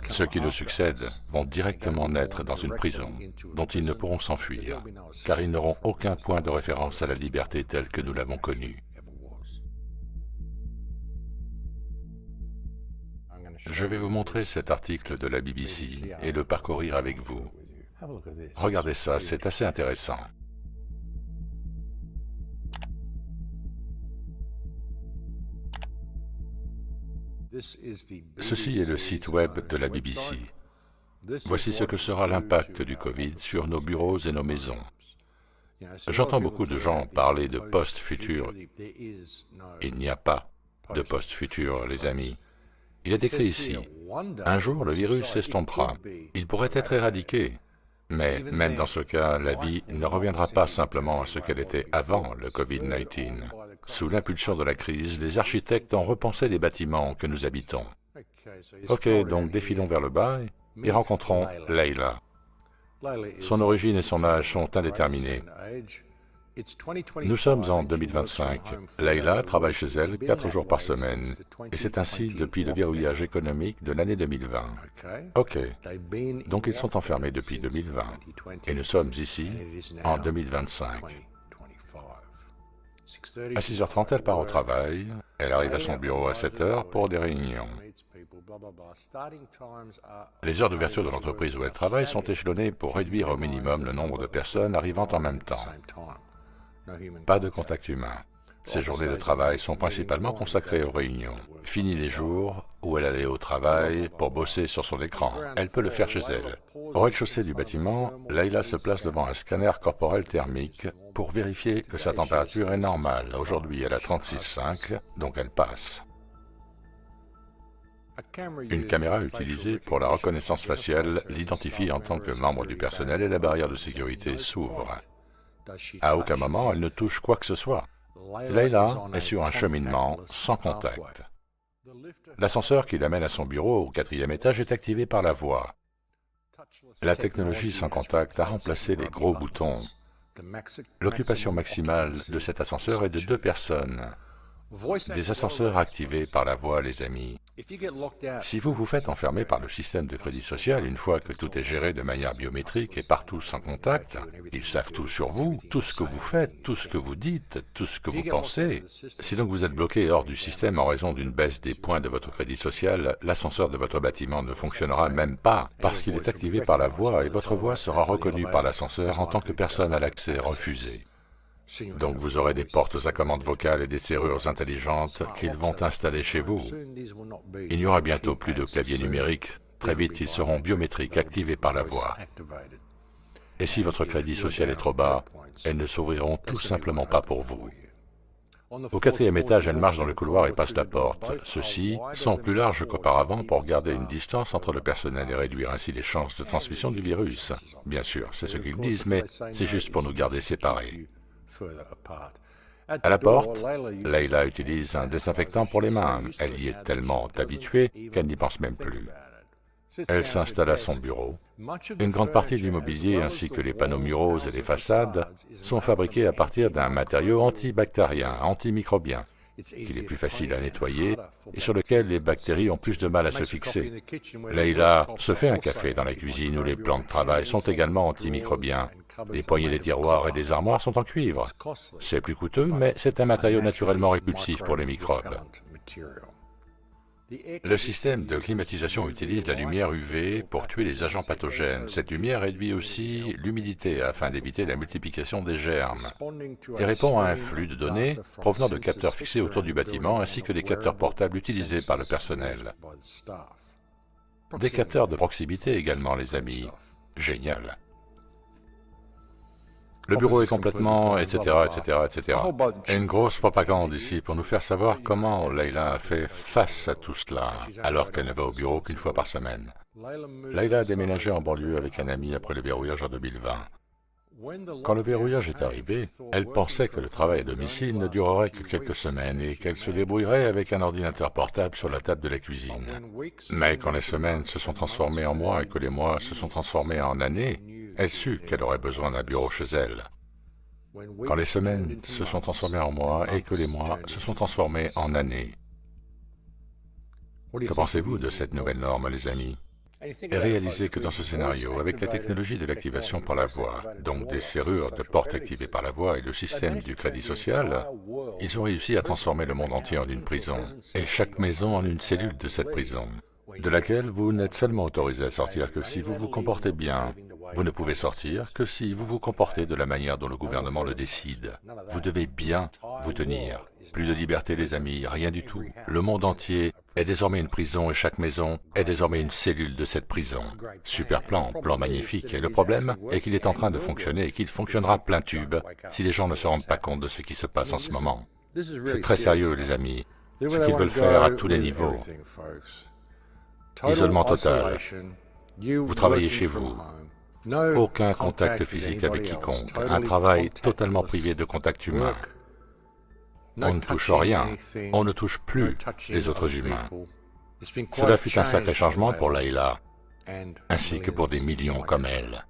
Ceux qui nous succèdent vont directement naître dans une prison dont ils ne pourront s'enfuir, car ils n'auront aucun point de référence à la liberté telle que nous l'avons connue. Je vais vous montrer cet article de la BBC et le parcourir avec vous. Regardez ça, c'est assez intéressant. Ceci est le site web de la BBC. Voici ce que sera l'impact du Covid sur nos bureaux et nos maisons. J'entends beaucoup de gens parler de post-futur. Il n'y a pas de post-futur, les amis. Il est écrit ici, un jour le virus s'estompera. Il pourrait être éradiqué. Mais même dans ce cas, la vie ne reviendra pas simplement à ce qu'elle était avant le Covid-19. Sous l'impulsion de la crise, les architectes ont repensé les bâtiments que nous habitons. Ok, donc défilons vers le bas et rencontrons Leila. Son origine et son âge sont indéterminés. Nous sommes en 2025. Leila travaille chez elle 4 jours par semaine, et c'est ainsi depuis le verrouillage économique de l'année 2020. Ok, donc ils sont enfermés depuis 2020, et nous sommes ici en 2025. À 6h30, elle part au travail, elle arrive à son bureau à 7h pour des réunions. Les heures d'ouverture de l'entreprise où elle travaille sont échelonnées pour réduire au minimum le nombre de personnes arrivant en même temps. Pas de contact humain. Ses journées de travail sont principalement consacrées aux réunions. Fini les jours où elle allait au travail pour bosser sur son écran. Elle peut le faire chez elle. Au rez-de-chaussée du bâtiment, Leila se place devant un scanner corporel thermique pour vérifier que sa température est normale. Aujourd'hui, elle a 36,5, donc elle passe. Une caméra utilisée pour la reconnaissance faciale l'identifie en tant que membre du personnel et la barrière de sécurité s'ouvre. À aucun moment, elle ne touche quoi que ce soit. Leila est sur un cheminement sans contact. L'ascenseur qui l'amène à son bureau au 4e étage est activé par la voix. La technologie sans contact a remplacé les gros boutons. L'occupation maximale de cet ascenseur est de 2 personnes. Des ascenseurs activés par la voix, les amis. Si vous vous faites enfermer par le système de crédit social une fois que tout est géré de manière biométrique et partout sans contact, ils savent tout sur vous, tout ce que vous faites, tout ce que vous dites, tout ce que vous pensez. Si donc vous êtes bloqué hors du système en raison d'une baisse des points de votre crédit social, l'ascenseur de votre bâtiment ne fonctionnera même pas parce qu'il est activé par la voix et votre voix sera reconnue par l'ascenseur en tant que personne à l'accès refusé. Donc vous aurez des portes à commande vocale et des serrures intelligentes qu'ils vont installer chez vous. Il n'y aura bientôt plus de clavier numérique. Très vite, ils seront biométriques, activés par la voix. Et si votre crédit social est trop bas, elles ne s'ouvriront tout simplement pas pour vous. Au 4e étage, elle marche dans le couloir et passe la porte. Ceux-ci sont plus larges qu'auparavant pour garder une distance entre le personnel et réduire ainsi les chances de transmission du virus. Bien sûr, c'est ce qu'ils disent, mais c'est juste pour nous garder séparés. À la porte, Leila utilise un désinfectant pour les mains. Elle y est tellement habituée qu'elle n'y pense même plus. Elle s'installe à son bureau. Une grande partie du mobilier ainsi que les panneaux muraux et les façades sont fabriqués à partir d'un matériau antibactérien, antimicrobien, qu'il est plus facile à nettoyer et sur lequel les bactéries ont plus de mal à se fixer. Leila se fait un café dans la cuisine où les plans de travail sont également antimicrobiens. Les poignées des tiroirs et des armoires sont en cuivre. C'est plus coûteux, mais c'est un matériau naturellement répulsif pour les microbes. Le système de climatisation utilise la lumière UV pour tuer les agents pathogènes. Cette lumière réduit aussi l'humidité afin d'éviter la multiplication des germes et répond à un flux de données provenant de capteurs fixés autour du bâtiment ainsi que des capteurs portables utilisés par le personnel. Des capteurs de proximité également, les amis. Génial. Le bureau est complètement, etc., etc., etc. Une grosse propagande ici pour nous faire savoir comment Leila a fait face à tout cela, alors qu'elle ne va au bureau qu'une fois par semaine. Leila a déménagé en banlieue avec un ami après le verrouillage en 2020. Quand le verrouillage est arrivé, elle pensait que le travail à domicile ne durerait que quelques semaines et qu'elle se débrouillerait avec un ordinateur portable sur la table de la cuisine. Mais quand les semaines se sont transformées en mois et que les mois se sont transformés en années, elle sut qu'elle aurait besoin d'un bureau chez elle. Quand les semaines se sont transformées en mois et que les mois se sont transformés en années, Que pensez-vous de cette nouvelle norme, les amis? Et réalisez que dans ce scénario, avec la technologie de l'activation par la voix, donc des serrures de porte activées par la voix et le système du crédit social, ils ont réussi à transformer le monde entier en une prison, et chaque maison en une cellule de cette prison, de laquelle vous n'êtes seulement autorisé à sortir que si vous vous comportez bien. Vous ne pouvez sortir que si vous vous comportez de la manière dont le gouvernement le décide. Vous devez bien vous tenir. Plus de liberté, les amis, rien du tout. Le monde entier est désormais une prison et chaque maison est désormais une cellule de cette prison. Super plan, plan magnifique. Et le problème est qu'il est en train de fonctionner et qu'il fonctionnera plein tube si les gens ne se rendent pas compte de ce qui se passe en ce moment. C'est très sérieux, les amis. Ce qu'ils veulent faire à tous les niveaux. Isolement total. Vous travaillez chez vous. Aucun contact physique avec quiconque. Un travail totalement privé de contact humain. On ne touche rien. On ne touche plus les autres humains. Cela fut un sacré changement pour Layla, ainsi que pour des millions comme elle.